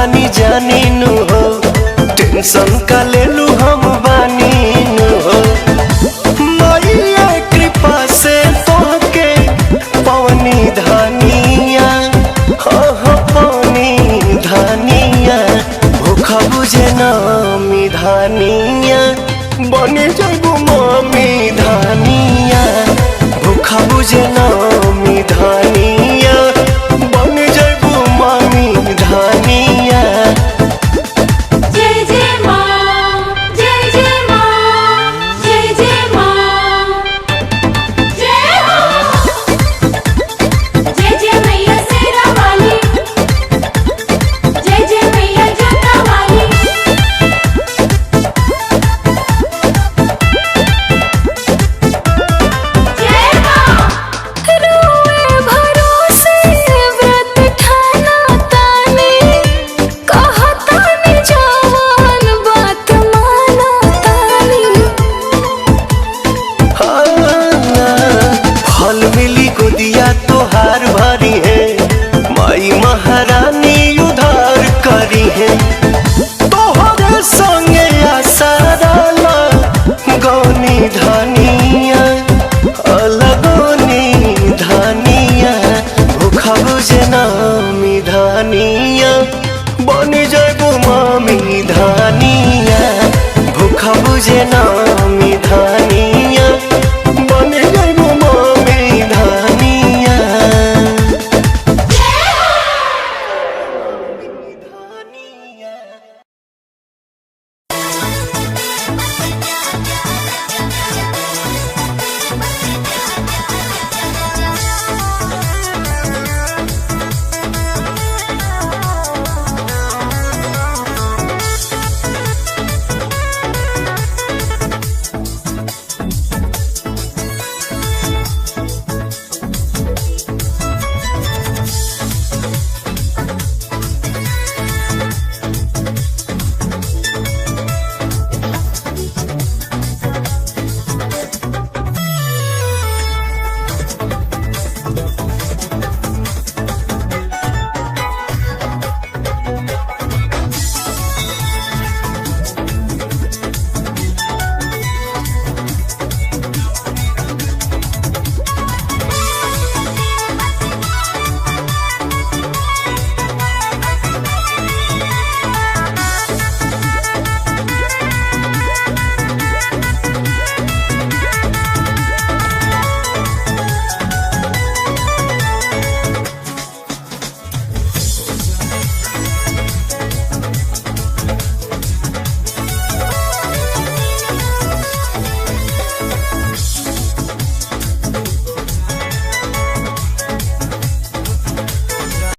तानी जानी नु हो, टेंशन का ले लू हम बानी नु हो। मैया कृपा से तोहके पवनी धानिया, हो पवनी धानिया, भूखा बुझे नामी धानिया, बने जाबू मामी धानिया, भूखा बुझे नामी धानिया, बने जाबू मामी धानिया। जय जय माँ, जय जय माँ, जय जय माँ, जय हो। जय जय मैया शेरा वाली, जय जय मैया जोता वाली। जय माँ। रोए भरोसे व्रत ठाना तानी, कहतानी जवान बात माना तानी। फल मिली गोदिया तोहार भरी है, माई महारानी उधार करी है। तोहरे संगे आसाराला गौनी धानिया, अलगोनी धानिया, भूखा बुझे नामी धानिया, बनी जाबू मामी धानिया, भूखा बुझे नामी धानिया।